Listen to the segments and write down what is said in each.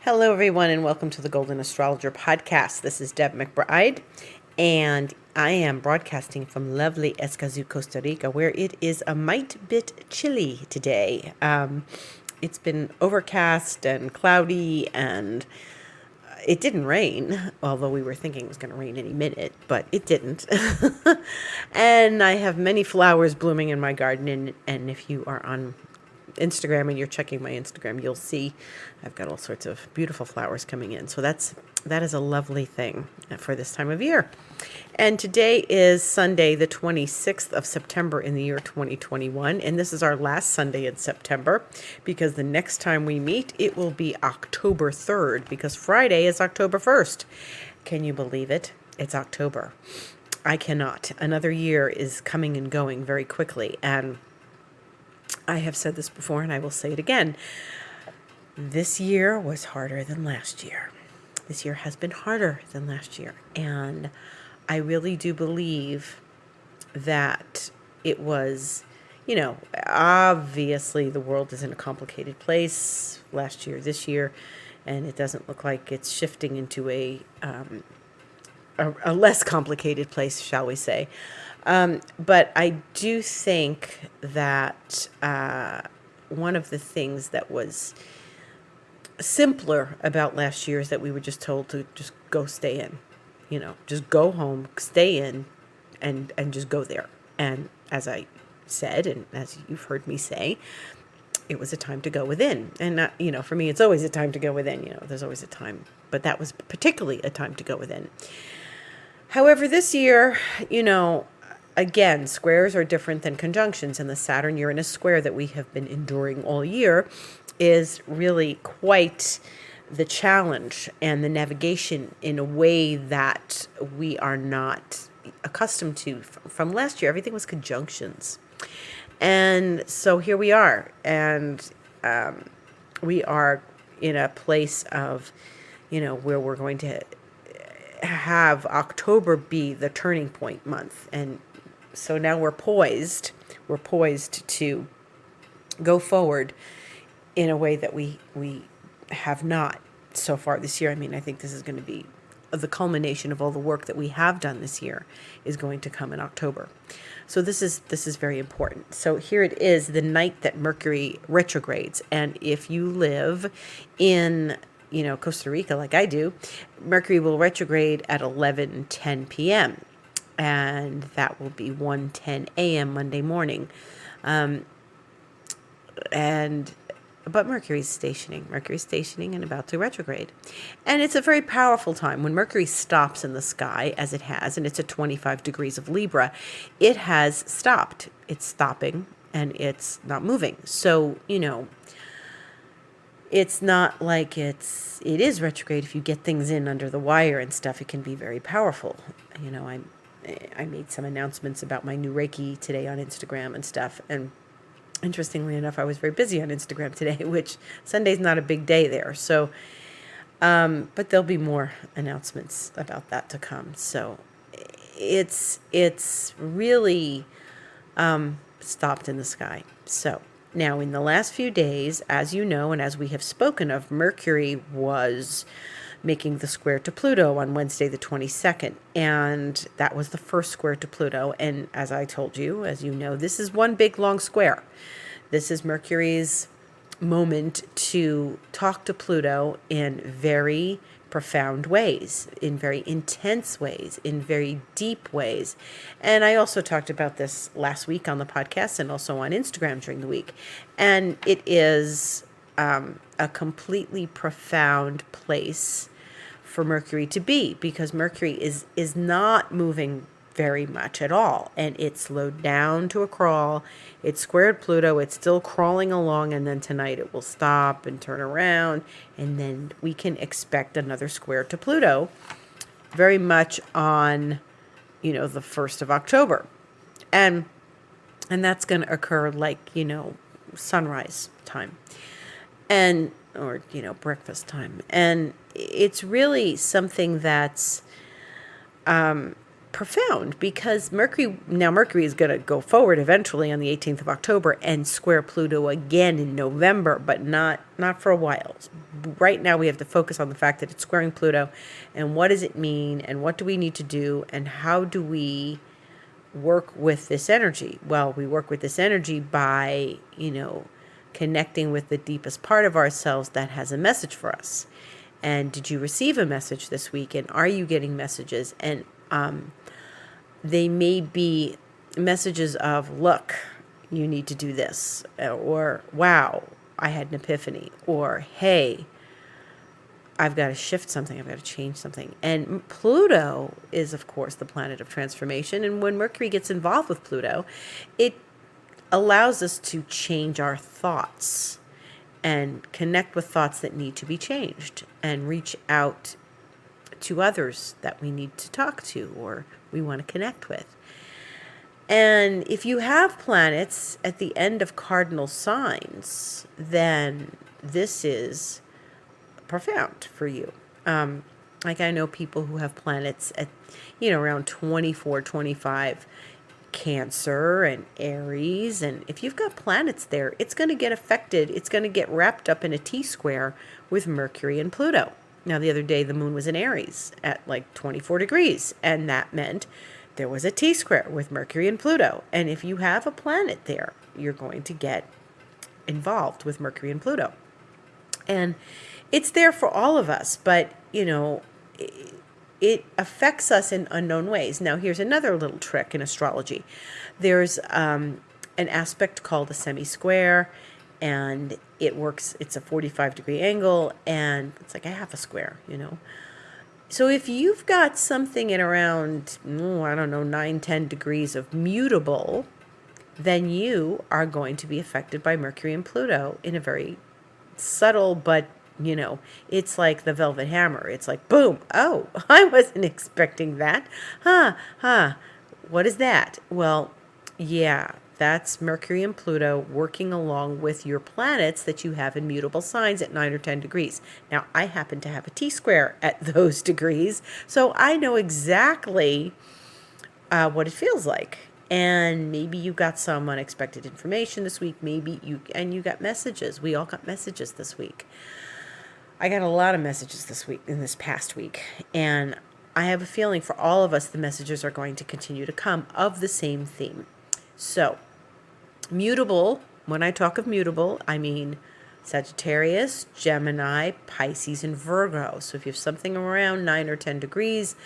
Hello, everyone, and welcome to the Golden Astrologer Podcast. This is Deb McBride, and I am broadcasting from lovely Escazú, Costa Rica, where it is a mite bit chilly today. It's been overcast and cloudy, and it didn't rain, although we were thinking it was going to rain any minute, but it didn't. And I have many flowers blooming in my garden, and if you are on Instagram and you're checking my Instagram, you'll see I've got all sorts of beautiful flowers coming in. So that is a lovely thing for this time of year. And today is Sunday, the 26th of September in the year 2021. And this is our last Sunday in September because the next time we meet, it will be October 3rd because Friday is October 1st. Can you believe it? It's October. I cannot. Another year is coming and going very quickly. And I have said this before and I will say it again. This year was harder than last year. This year has been harder than last year. And I really do believe that it was, obviously the world is in a complicated place last year, this year, and it doesn't look like it's shifting into a less complicated place, shall we say. But I do think that one of the things that was simpler about last year is that we were just told to just go stay in, just go home, stay in, and just go there. And as I said, and as you've heard me say, it was a time to go within. And, not, for me, it's always a time to go within. There's always a time. But that was particularly a time to go within. However, this year, again, squares are different than conjunctions, and the Saturn-Uranus square that we have been enduring all year is really quite the challenge and the navigation in a way that we are not accustomed to. From last year, everything was conjunctions. And so here we are, and we are in a place of, where we're going to have October be the turning point month. And so now we're poised to go forward in a way that we have not so far this year. I mean, I think this is going to be the culmination of all the work that we have done this year is going to come in October. So this is very important. So here it is, the night that Mercury retrogrades. And if you live in Costa Rica, like I do, Mercury will retrograde at 11:10 p.m. And that will be 1:10 a.m. Monday morning. But Mercury's stationing and about to retrograde. And it's a very powerful time. When Mercury stops in the sky, as it has, and it's at 25 degrees of Libra, it has stopped. It's stopping, and it's not moving. So, it's not like it is retrograde. If you get things in under the wire and stuff, it can be very powerful. I made some announcements about my new Reiki today on Instagram and stuff. And interestingly enough, I was very busy on Instagram today, which Sunday's not a big day there. So, but there'll be more announcements about that to come. So it's really stopped in the sky. So now in the last few days, as you know, and as we have spoken of, Mercury was making the square to Pluto on Wednesday the 22nd. And that was the first square to Pluto. And as I told you, as you know, this is one big long square. This is Mercury's moment to talk to Pluto in very profound ways, in very intense ways, in very deep ways. And I also talked about this last week on the podcast and also on Instagram during the week. And it is a completely profound place for Mercury to be, because Mercury is not moving very much at all, and it slowed down to a crawl. It squared Pluto. It's still crawling along, and then tonight it will stop and turn around, and then we can expect another square to Pluto very much on the 1st of October, and that's going to occur like sunrise time, or breakfast time. And it's really something that's profound because Mercury is going to go forward eventually on the 18th of October and square Pluto again in November, but not for a while. Right now we have to focus on the fact that it's squaring Pluto and what does it mean and what do we need to do and how do we work with this energy? Well, we work with this energy by, connecting with the deepest part of ourselves that has a message for us. And did you receive a message this week? And are you getting messages? And they may be messages of, look, you need to do this, or wow, I had an epiphany, or hey, I've got to shift something, I've got to change something. And Pluto is, of course, the planet of transformation. And when Mercury gets involved with Pluto, it allows us to change our thoughts and connect with thoughts that need to be changed and reach out to others that we need to talk to or we want to connect with. And if you have planets at the end of cardinal signs, then this is profound for you. Like I know people who have planets at, around 24, 25, Cancer and Aries. And if you've got planets there, it's going to get affected. It's going to get wrapped up in a T-square with Mercury and Pluto. Now, the other day, the moon was in Aries at like 24 degrees. And that meant there was a T-square with Mercury and Pluto. And if you have a planet there, you're going to get involved with Mercury and Pluto. And it's there for all of us, but, it affects us in unknown ways. Now, here's another little trick in astrology. There's an aspect called a semi-square, and it works, it's a 45-degree angle, and it's like a half a square, So if you've got something in around, 9, 10 degrees of mutable, then you are going to be affected by Mercury and Pluto in a very subtle but it's like the velvet hammer. It's like, boom. Oh, I wasn't expecting that. What is that? Well, yeah, that's Mercury and Pluto working along with your planets that you have in mutable signs at 9 or 10 degrees. Now, I happen to have a T-square at those degrees, so I know exactly what it feels like. And maybe you got some unexpected information this week. Maybe you got messages. We all got messages this week. I got a lot of messages in this past week, and I have a feeling for all of us, the messages are going to continue to come of the same theme. So, mutable, when I talk of mutable, I mean Sagittarius, Gemini, Pisces, and Virgo. So if you have something around 9 or 10 degrees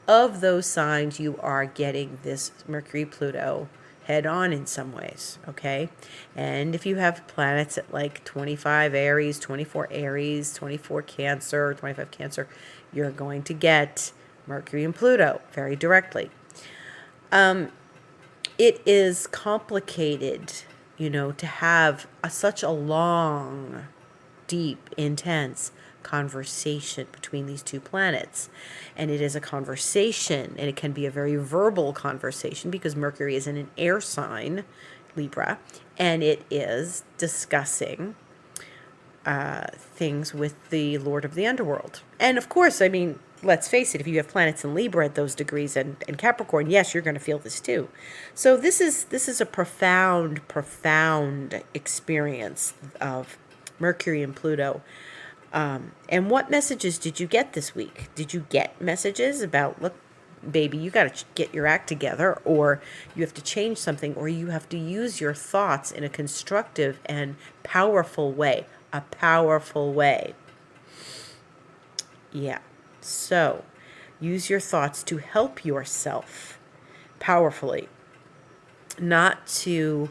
of those signs, you are getting this Mercury-Pluto head on in some ways, okay? And if you have planets at like 25 Aries, 24 Aries, 24 Cancer, 25 Cancer, you're going to get Mercury and Pluto very directly. It is complicated, to have such a long, deep, intense conversation between these two planets. And it is a conversation, and it can be a very verbal conversation because Mercury is in an air sign, Libra, and it is discussing things with the Lord of the Underworld. And of course, let's face it, if you have planets in Libra at those degrees and Capricorn, yes, you're going to feel this too. So this is a profound experience of Mercury and Pluto. And what messages did you get this week? Did you get messages about, look, baby, you got to get your act together, or you have to change something, or you have to use your thoughts in a constructive and powerful way? A powerful way. Yeah. So, use your thoughts to help yourself powerfully, not to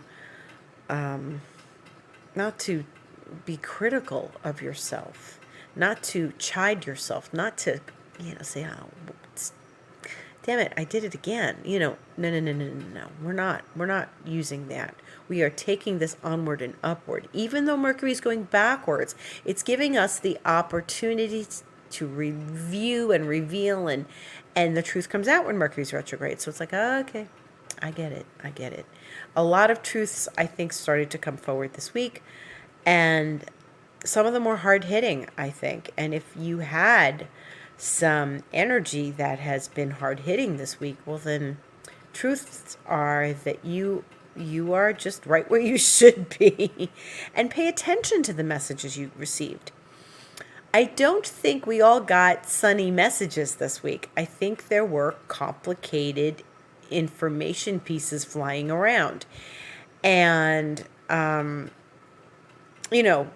be critical of yourself, not to chide yourself, not to, say, oh, damn it, I did it again. No. We're not using that. We are taking this onward and upward. Even though Mercury is going backwards, it's giving us the opportunity to review and reveal, and the truth comes out when Mercury's retrograde. So it's like, oh, okay, I get it. A lot of truths, I think, started to come forward this week, and some of them were hard-hitting, I think. And if you had some energy that has been hard hitting this week, well then truths are that you are just right where you should be and pay attention to the messages you received. I don't think we all got sunny messages this week. I think there were complicated information pieces flying around. And,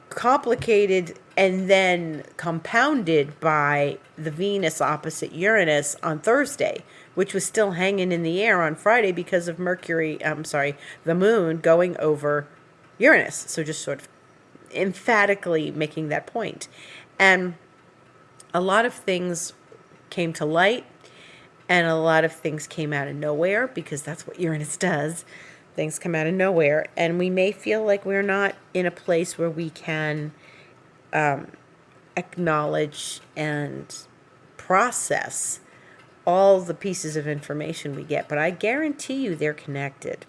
complicated and then compounded by the Venus opposite Uranus on Thursday, which was still hanging in the air on Friday because of the moon going over Uranus. So just sort of emphatically making that point. And a lot of things came to light and a lot of things came out of nowhere because that's what Uranus does. Things come out of nowhere. And we may feel like we're not in a place where we can acknowledge and process all the pieces of information we get. But I guarantee you they're connected.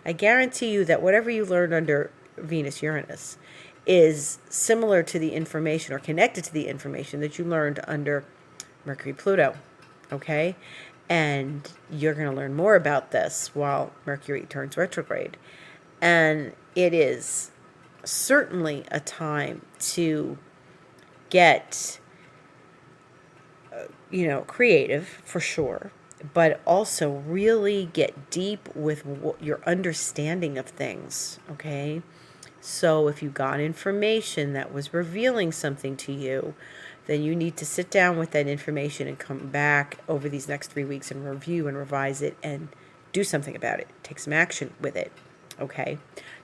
I guarantee you that whatever you learned under Venus-Uranus is similar to the information or connected to the information that you learned under Mercury-Pluto, okay? And you're going to learn more about this while Mercury turns retrograde. And it is certainly a time to get, creative for sure, but also really get deep with your understanding of things, okay? So if you got information that was revealing something to you, then you need to sit down with that information and come back over these next 3 weeks and review and revise it and do something about it. Take some action with it, okay?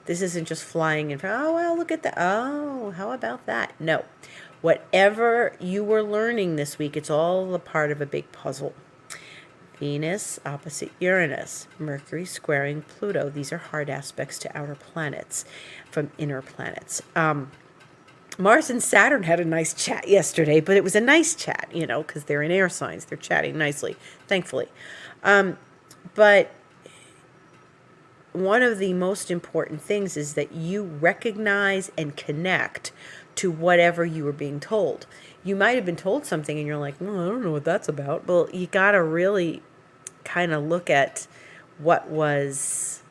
This isn't just flying in, oh, well, look at that. Oh, how about that? No. Whatever you were learning this week, it's all a part of a big puzzle. Venus opposite Uranus, Mercury squaring Pluto. These are hard aspects to outer planets from inner planets. Mars and Saturn had a nice chat yesterday, but it was a nice chat, because they're in air signs. They're chatting nicely, thankfully. But one of the most important things is that you recognize and connect to whatever you were being told. You might have been told something and you're like, I don't know what that's about. Well, you got to really kind of look at what was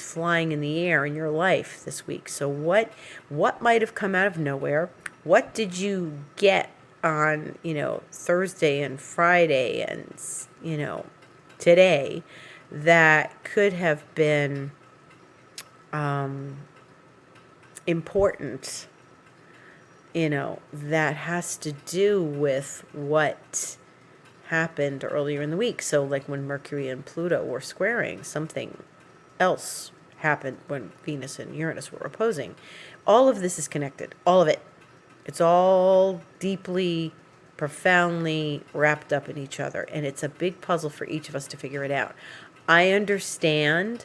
flying in the air in your life this week. So what might have come out of nowhere? What did you get on, Thursday and Friday and, today that could have been important, that has to do with what happened earlier in the week. So like when Mercury and Pluto were squaring, something else happened when Venus and Uranus were opposing. All of this is connected. All of it. It's all deeply, profoundly wrapped up in each other. And it's a big puzzle for each of us to figure it out. I understand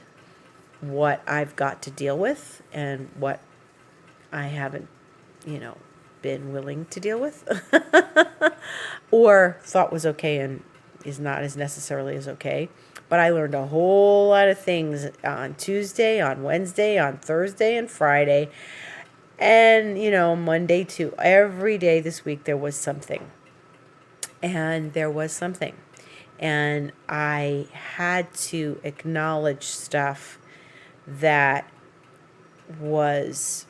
what I've got to deal with and what I haven't, been willing to deal with or thought was okay and is not as necessarily as okay. But I learned a whole lot of things on Tuesday, on Wednesday, on Thursday, and Friday. And, Monday too. Every day this week there was something. And there was something. And I had to acknowledge stuff that was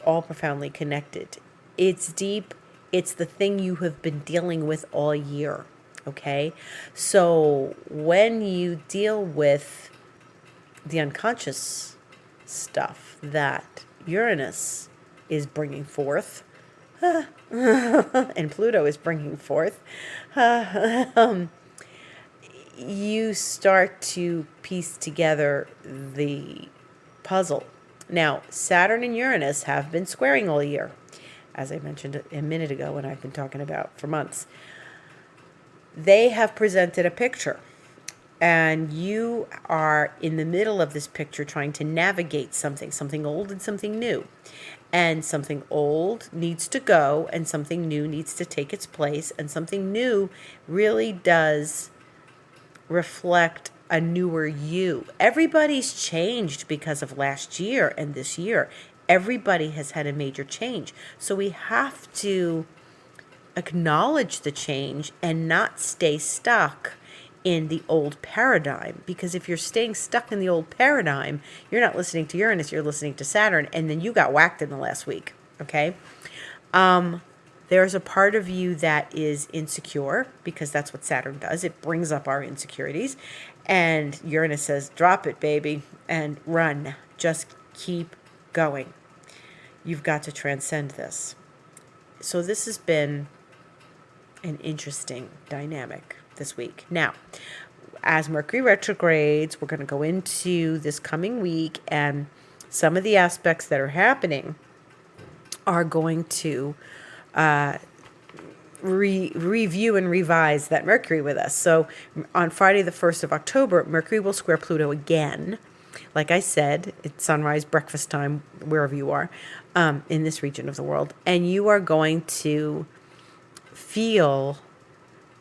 all profoundly connected. It's deep. It's the thing you have been dealing with all year. Okay? So when you deal with the unconscious stuff that Uranus is bringing forth, and Pluto is bringing forth, you start to piece together the puzzle. Now, Saturn and Uranus have been squaring all year, as I mentioned a minute ago, and I've been talking about for months. They have presented a picture, and you are in the middle of this picture trying to navigate something old and something new. And something old needs to go, and something new needs to take its place, and something new really does reflect a newer you. Everybody's changed because of last year and this year. Everybody has had a major change. So we have to acknowledge the change and not stay stuck in the old paradigm. Because if you're staying stuck in the old paradigm, you're not listening to Uranus, you're listening to Saturn, and then you got whacked in the last week. Okay? There's a part of you that is insecure, because that's what Saturn does. It brings up our insecurities. And Uranus says, drop it, baby, and run. Just keep going. You've got to transcend this. So this has been an interesting dynamic this week. Now, as Mercury retrogrades, we're going to go into this coming week, and some of the aspects that are happening are going to review and revise that Mercury with us. So on Friday, the 1st of October, Mercury will square Pluto again. Like I said, it's sunrise, breakfast time, wherever you are in this region of the world. And you are going to feel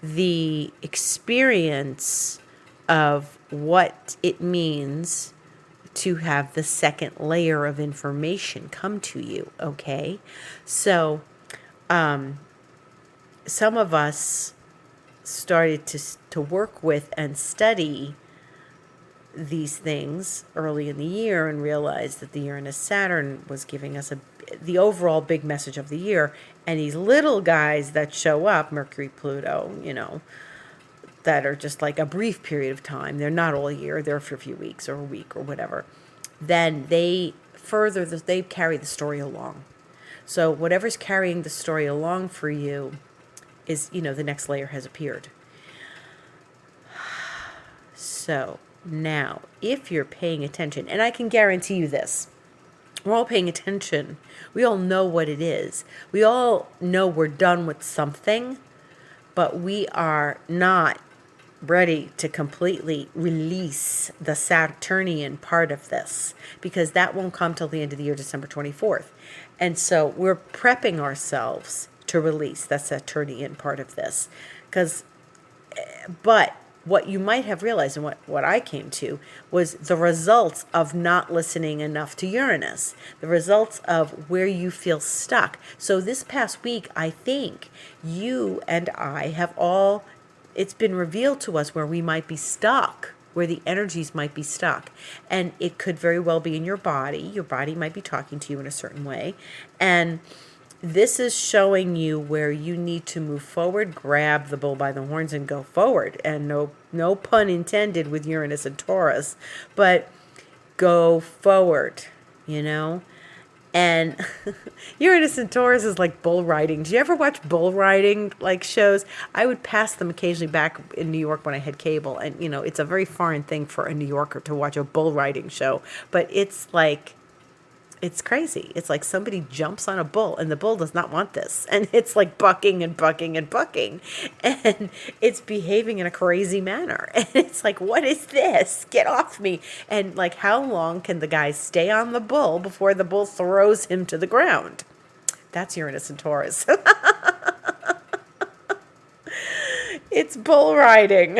the experience of what it means to have the second layer of information come to you, okay? So some of us started to work with and study these things early in the year and realized that the Uranus-Saturn was giving us the overall big message of the year. And these little guys that show up, Mercury, Pluto, that are just like a brief period of time, they're not all year, they're for a few weeks or a week or whatever, then they carry the story along. So whatever's carrying the story along for you is, the next layer has appeared. So now, if you're paying attention, and I can guarantee you this, we're all paying attention. We all know what it is. We all know we're done with something, but we are not ready to completely release the Saturnian part of this, because that won't come till the end of the year, December 24th. And so we're prepping ourselves to release the Saturnian part of this. But what you might have realized, and what I came to, was the results of not listening enough to Uranus, the results of where you feel stuck. So this past week, I think you and I have all, it's been revealed to us where we might be stuck, where the energies might be stuck. And it could very well be in your body. Your body might be talking to you in a certain way. And this is showing you where you need to move forward, grab the bull by the horns and go forward. And no pun intended with Uranus and Taurus, but go forward, And Uranus and Taurus is like bull riding. Do you ever watch bull riding shows? I would pass them occasionally back in New York when I had cable. And, it's a very foreign thing for a New Yorker to watch a bull riding show. But it's crazy. It's like somebody jumps on a bull and the bull does not want this. And it's like bucking and bucking and bucking. And it's behaving in a crazy manner. And it's like, what is this? Get off me. And how long can the guy stay on the bull before the bull throws him to the ground? That's Uranus and Taurus. It's bull riding.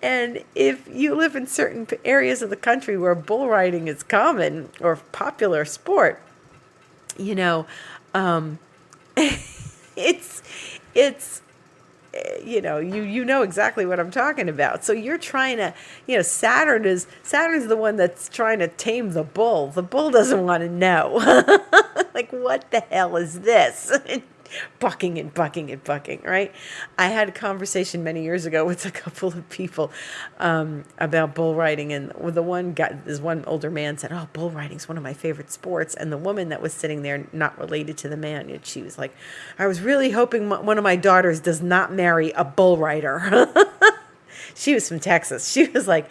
And if you live in certain areas of the country where bull riding is common or popular sport, it's you know exactly what I'm talking about. So you're trying to, Saturn's the one that's trying to tame the bull. The bull doesn't want to know. What the hell is this? Bucking and bucking and bucking, right? I had a conversation many years ago with a couple of people about bull riding, and this one older man said, "Oh, bull riding is one of my favorite sports." And the woman that was sitting there, not related to the man, and she was like, "I was really hoping one of my daughters does not marry a bull rider." She was from Texas. She was like,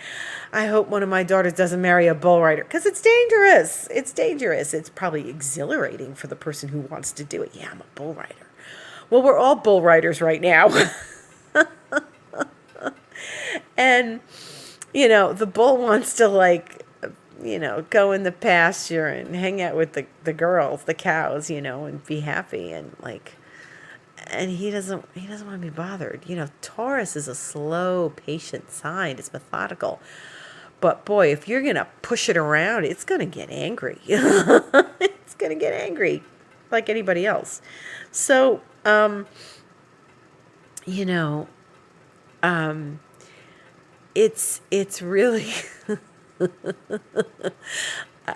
I hope one of my daughters doesn't marry a bull rider, because it's dangerous. It's dangerous. It's probably exhilarating for the person who wants to do it. Yeah, I'm a bull rider. Well, we're all bull riders right now. And, the bull wants to go in the pasture and hang out with the girls, the cows, and be happy. And he doesn't want to be bothered. Taurus is a slow, patient sign. It's methodical. But boy, if you're going to push it around, it's going to get angry. It's going to get angry. like anybody else. So, you know, it's really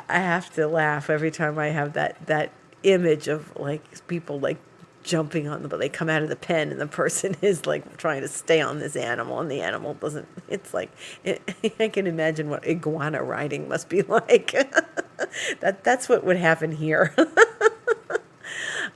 I have to laugh every time I have that image of like people like jumping on but they come out of the pen and the person is like trying to stay on this animal and the animal doesn't. It's like I can imagine what iguana riding must be like. That's what would happen here.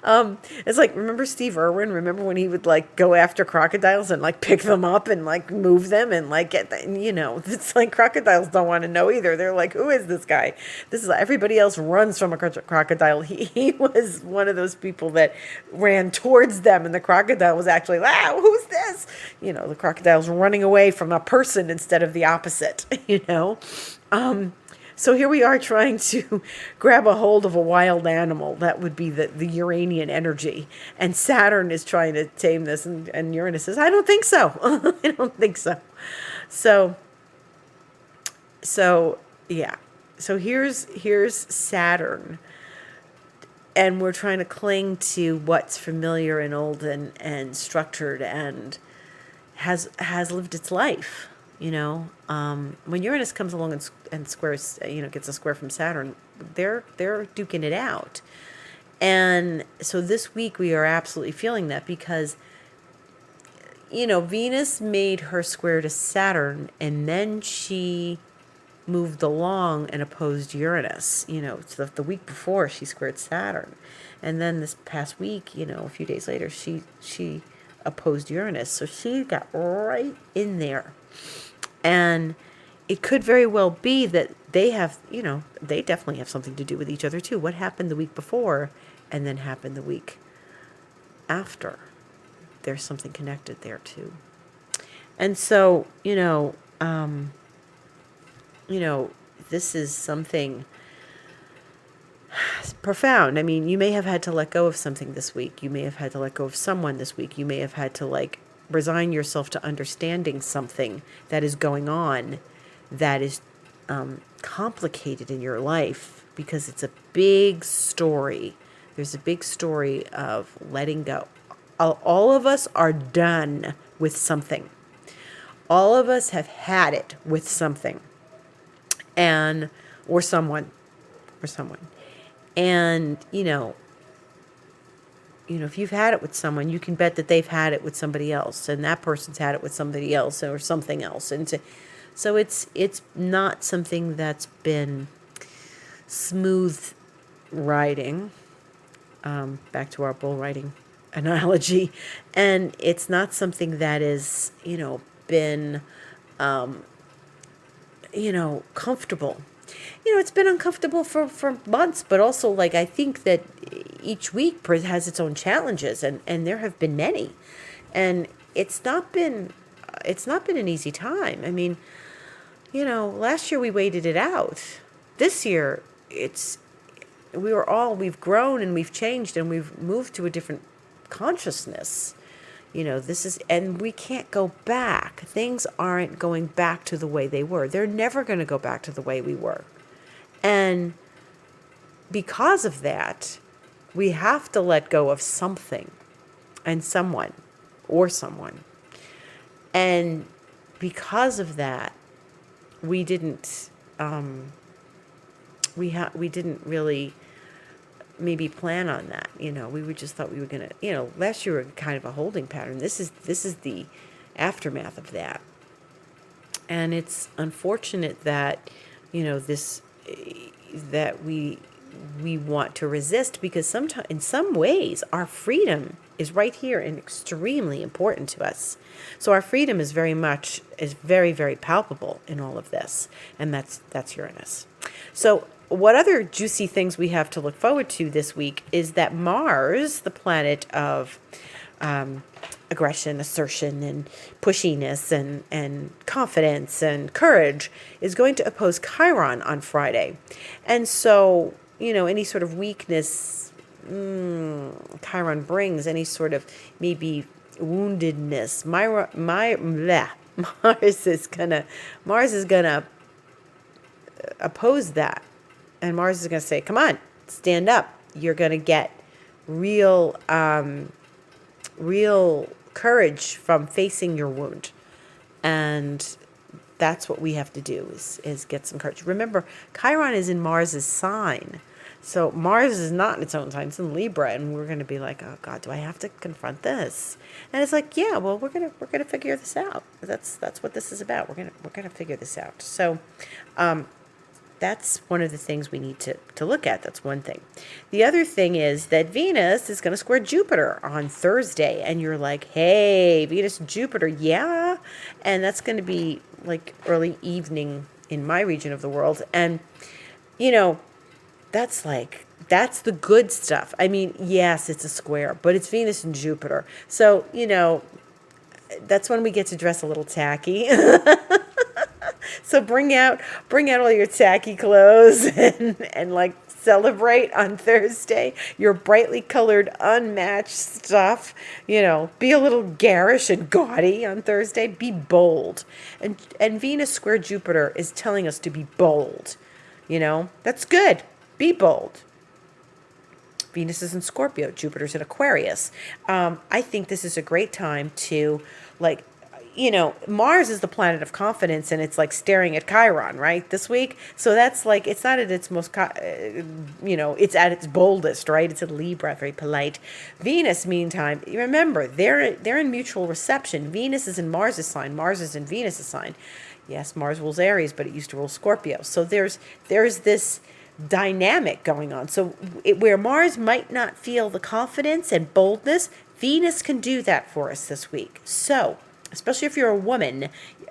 It's like, remember Steve Irwin? Remember when he would like go after crocodiles and like pick them up and like move them and like get them, it's like crocodiles don't want to know either. They're like, who is this guy? This is everybody else runs from a crocodile. He was one of those people that ran towards them and the crocodile was actually, wow, who's this? The crocodile's running away from a person instead of the opposite, So here we are trying to grab a hold of a wild animal. That would be the Uranian energy. And Saturn is trying to tame this. And Uranus says, I don't think so. I don't think so. So yeah. So here's Saturn. And we're trying to cling to what's familiar and old and structured and has lived its life. When Uranus comes along and squares, gets a square from Saturn, they're duking it out. And so this week we are absolutely feeling that because, Venus made her square to Saturn and then she moved along and opposed Uranus. So the week before she squared Saturn. And then this past week, a few days later, she opposed Uranus. So she got right in there. And it could very well be that they have, they definitely have something to do with each other too. What happened the week before and then happened the week after? There's something connected there too. And so, this is something profound. I mean, you may have had to let go of something this week. You may have had to let go of someone this week. You may have had to resign yourself to understanding something that is going on that is complicated in your life because it's a big story. There's a big story of letting go. All of us are done with something. All of us have had it with something or someone. And, if you've had it with someone, you can bet that they've had it with somebody else, and that person's had it with somebody else or something else. And so it's not something that's been smooth riding, back to our bull riding analogy, and it's not something that is, been, comfortable. It's been uncomfortable for months, but also I think that each week has its own challenges, and there have been many, and it's not been an easy time. I mean, last year we waited it out. This year we've grown and we've changed and we've moved to a different consciousness. And we can't go back. Things aren't going back to the way they were. They're never going to go back to the way we were. And because of that, we have to let go of something and someone. And because of that, we didn't really maybe plan on that. We just thought we were going to, last year we were kind of a holding pattern. This is the aftermath of that. And it's unfortunate that, that we want to resist, because sometimes, in some ways, our freedom is right here and extremely important to us. So our freedom is very, very palpable in all of this, and that's Uranus. So what other juicy things we have to look forward to this week is that Mars, the planet of aggression, assertion, and pushiness, and confidence and courage, is going to oppose Chiron on Friday. And so, any sort of weakness Chiron brings, any sort of maybe woundedness, Mars is gonna oppose that. And Mars is going to say, come on, stand up. You're going to get real, real courage from facing your wound. And that's what we have to do is get some courage. Remember, Chiron is in Mars's sign. So Mars is not in its own sign, it's in Libra, and we're going to be like, oh God, do I have to confront this? And it's like, yeah, well, we're gonna figure this out. That's what this is about. We're gonna figure this out. So, that's one of the things we need to look at. That's one thing. The other thing is that Venus is going to square Jupiter on Thursday. And you're like, hey, Venus and Jupiter, yeah. And that's going to be like early evening in my region of the world. And, that's the good stuff. I mean, yes, it's a square, but it's Venus and Jupiter. So, that's when we get to dress a little tacky. So bring out all your tacky clothes and like celebrate on Thursday your brightly colored unmatched stuff. Be a little garish and gaudy on Thursday. Be bold. And Venus square Jupiter is telling us to be bold. That's good. Be bold. Venus is in Scorpio. Jupiter's in Aquarius. I think this is a great time to Mars is the planet of confidence, and it's like staring at Chiron, right, this week. So that's like, it's not at its most, it's at its boldest, right? It's in Libra, very polite. Venus, meantime, remember, they're in mutual reception. Venus is in Mars's sign. Mars is in Venus's sign. Yes, Mars rules Aries, but it used to rule Scorpio. So there's this dynamic going on. So where Mars might not feel the confidence and boldness, Venus can do that for us this week. So, especially if you're a woman,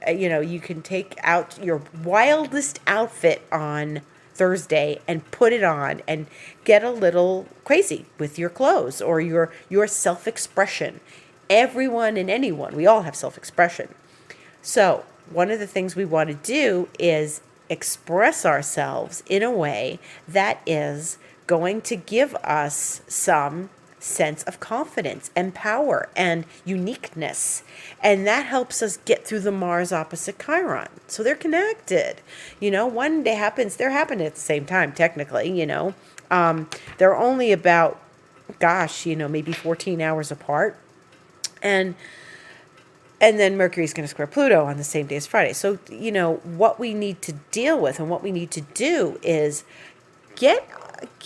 you can take out your wildest outfit on Thursday and put it on and get a little crazy with your clothes or your self-expression. Everyone and anyone, we all have self-expression. So one of the things we want to do is express ourselves in a way that is going to give us some sense of confidence and power and uniqueness. And that helps us get through the Mars opposite Chiron. So they're connected. One day they're happening at the same time, technically, they're only about, maybe 14 hours apart. And then Mercury's going to square Pluto on the same day as Friday. So, what we need to deal with and what we need to do is get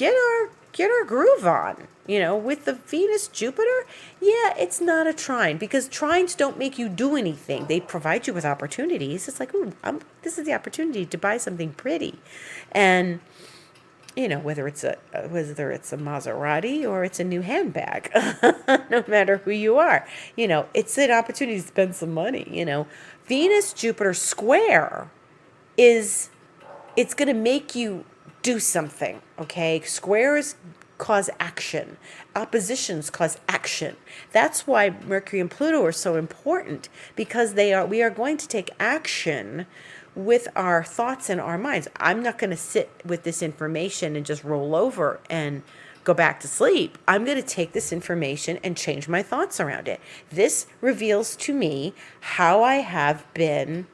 our groove on. With the Venus Jupiter, yeah, it's not a trine because trines don't make you do anything. They provide you with opportunities. It's like, ooh, this is the opportunity to buy something pretty, and whether it's a Maserati or it's a new handbag, no matter who you are, it's an opportunity to spend some money. Venus Jupiter square it's going to make you do something. Okay, squares cause action. Oppositions cause action. That's why Mercury and Pluto are so important, because we are going to take action with our thoughts and our minds. I'm not going to sit with this information and just roll over and go back to sleep. I'm going to take this information and change my thoughts around it. This reveals to me how I have been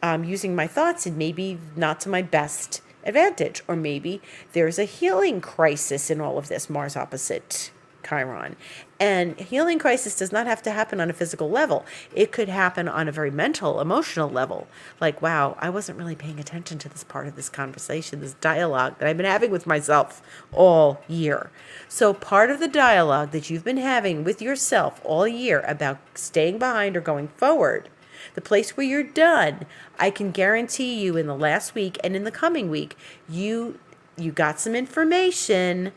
using my thoughts, and maybe not to my best advantage, or maybe there's a healing crisis in all of this, Mars opposite Chiron. And healing crisis does not have to happen on a physical level. It could happen on a very mental, emotional level. Like, wow, I wasn't really paying attention to this part of this conversation, this dialogue that I've been having with myself all year. So part of the dialogue that you've been having with yourself all year about staying behind or going forward, the place where you're done, I can guarantee you in the last week and in the coming week, you got some information,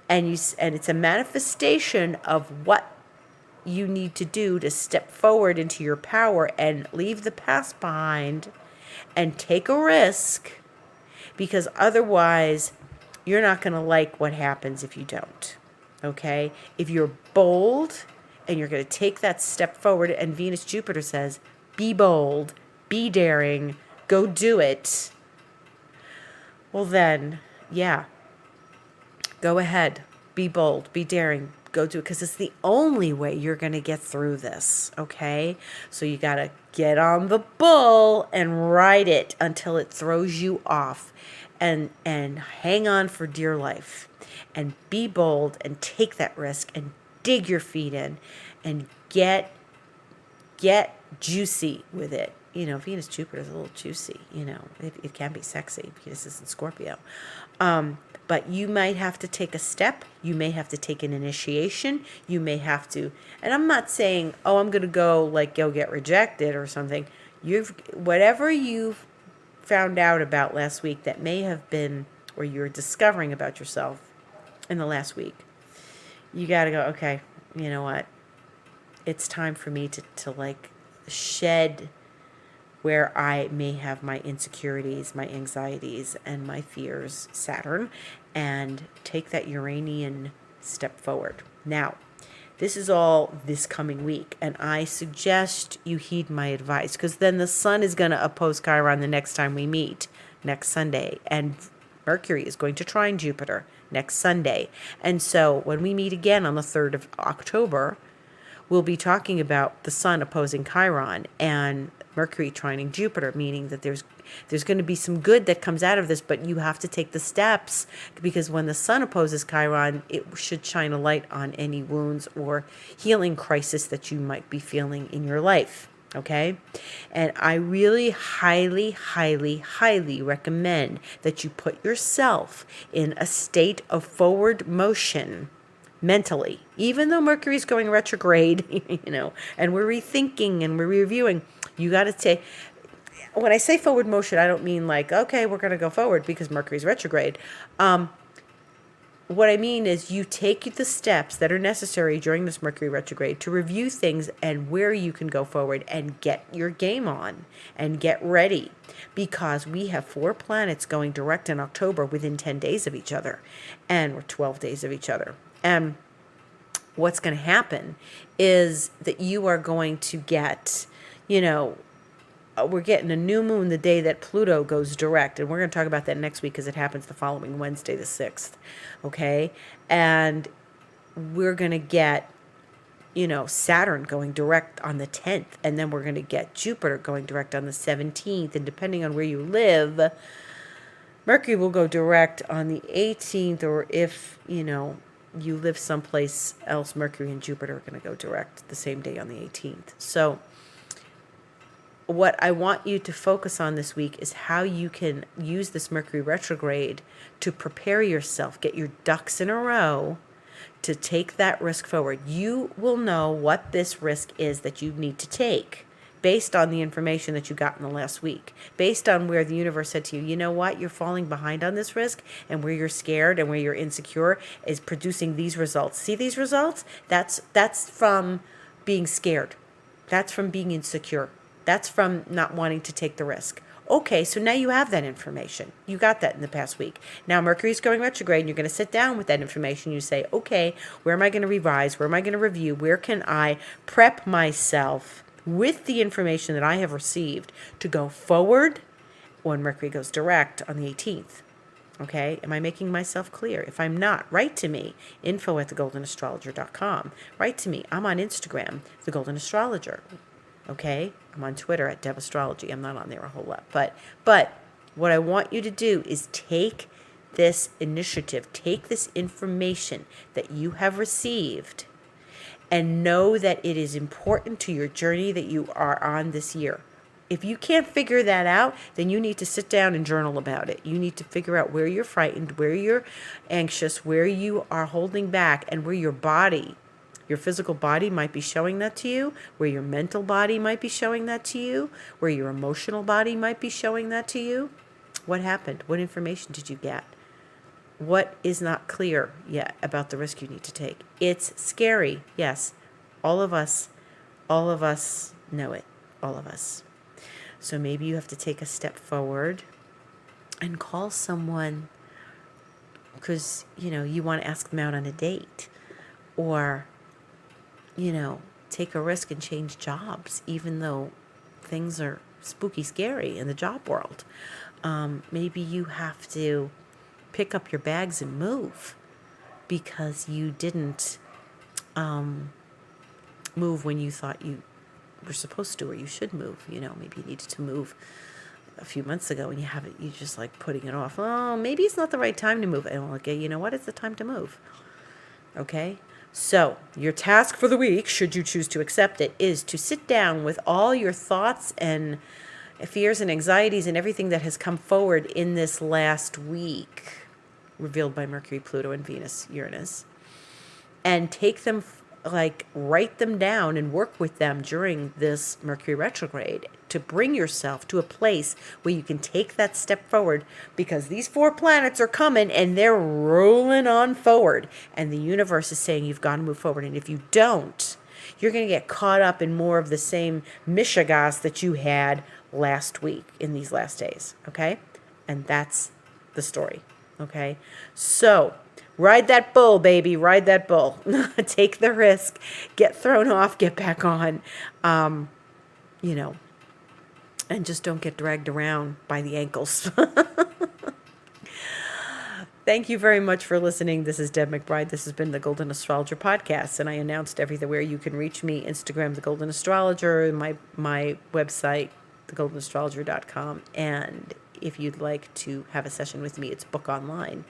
and it's a manifestation of what you need to do to step forward into your power and leave the past behind and take a risk, because otherwise you're not going to like what happens if you don't. Okay? If you're bold and you're going to take that step forward, and Venus Jupiter says, be bold, be daring, go do it. Well then, yeah, go ahead, be bold, be daring, go do it, because it's the only way you're going to get through this, okay? So you got to get on the bull and ride it until it throws you off. and hang on for dear life and be bold and take that risk and dig your feet in and get juicy with it. Venus Jupiter is a little juicy. It can be sexy. Venus is in Scorpio. But you might have to take a step. You may have to take an initiation. You may have to, and I'm not saying, I'm going to go get rejected or something. Whatever you've found out about last week that may have been, or you're discovering about yourself in the last week, you got to go, okay, you know what? It's time for me to shed where I may have my insecurities, my anxieties, and my fears, Saturn, and take that Uranian step forward. Now, this is all this coming week, and I suggest you heed my advice, because then the Sun is going to oppose Chiron the next time we meet, next Sunday, and Mercury is going to trine Jupiter next Sunday. And so when we meet again on the 3rd of October, we'll be talking about the Sun opposing Chiron and Mercury trining Jupiter, meaning that there's going to be some good that comes out of this, but you have to take the steps, because when the Sun opposes Chiron, it should shine a light on any wounds or healing crisis that you might be feeling in your life. Okay? And I really highly, highly, highly recommend that you put yourself in a state of forward motion mentally, even though Mercury's going retrograde, and we're rethinking and we're reviewing. You got to take, when I say forward motion, I don't mean okay, we're going to go forward because Mercury's retrograde. What I mean is you take the steps that are necessary during this Mercury retrograde to review things and where you can go forward and get your game on and get ready, because we have 4 planets going direct in October within 10 days of each other, and we're 12 days of each other. And what's going to happen is that you are going to get, we're getting a new moon the day that Pluto goes direct. And we're going to talk about that next week because it happens the following Wednesday, the 6th. Okay? And we're going to get, Saturn going direct on the 10th. And then we're going to get Jupiter going direct on the 17th. And depending on where you live, Mercury will go direct on the 18th, or if, you live someplace else, Mercury and Jupiter are going to go direct the same day on the 18th. So what I want you to focus on this week is how you can use this Mercury retrograde to prepare yourself, get your ducks in a row to take that risk forward. You will know what this risk is that you need to take based on the information that you got in the last week, based on where the universe said to you, you know what, you're falling behind on this risk, and where you're scared and where you're insecure is producing these results. See these results? That's from being scared. That's from being insecure. That's from not wanting to take the risk. Okay, so now you have that information. You got that in the past week. Now Mercury's going retrograde, and you're going to sit down with that information. You say, okay, where am I going to revise? Where am I going to review? Where can I prep myself with the information that I have received to go forward when Mercury goes direct on the 18th? Okay, am I making myself clear? If I'm not, write to me, info@thegoldenastrologer.com. Write to me. I'm on Instagram, The Golden Astrologer. Okay, I'm on Twitter at Deb Astrology. I'm not on there a whole lot. But what I want you to do is take this initiative, take this information that you have received, and know that it is important to your journey that you are on this year. If you can't figure that out, then you need to sit down and journal about it. You need to figure out where you're frightened, where you're anxious, where you are holding back, and where your body, your physical body might be showing that to you, where your mental body might be showing that to you, where your emotional body might be showing that to you. What happened? What information did you get? What is not clear yet about the risk you need to take? It's scary, yes. All of us know it, all of us. So maybe you have to take a step forward and call someone because, you want to ask them out on a date, or, take a risk and change jobs, even though things are spooky scary in the job world. Maybe you have to pick up your bags and move because you didn't move when you thought you were supposed to, or you should move. Maybe you needed to move a few months ago and you're just like putting it off. Oh, maybe it's not the right time to move. And I'm like, you know what? It's the time to move. Okay? So, your task for the week, should you choose to accept it, is to sit down with all your thoughts and fears and anxieties and everything that has come forward in this last week, revealed by Mercury, Pluto, and Venus, Uranus, and take them, write them down and work with them during this Mercury retrograde to bring yourself to a place where you can take that step forward, because these 4 planets are coming and they're rolling on forward, and the universe is saying you've got to move forward. And if you don't, you're going to get caught up in more of the same mishigas that you had last week in these last days. Okay? And that's the story. Okay? So, ride that bull, baby. Ride that bull. Take the risk. Get thrown off. Get back on. And just don't get dragged around by the ankles. Thank you very much for listening. This is Deb McBride. This has been the Golden Astrologer Podcast, and I announced everywhere you can reach me: Instagram, The Golden Astrologer, my website, thegoldenastrologer.com, and if you'd like to have a session with me, it's book online.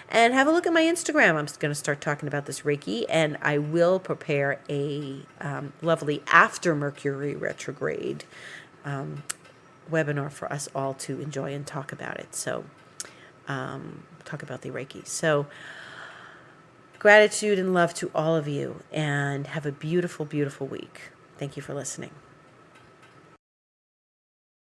And have a look at my Instagram. I'm going to start talking about this Reiki, and I will prepare a lovely after Mercury retrograde webinar for us all to enjoy and talk about it. So, talk about the Reiki. So, gratitude and love to all of you, and have a beautiful, beautiful week. Thank you for listening.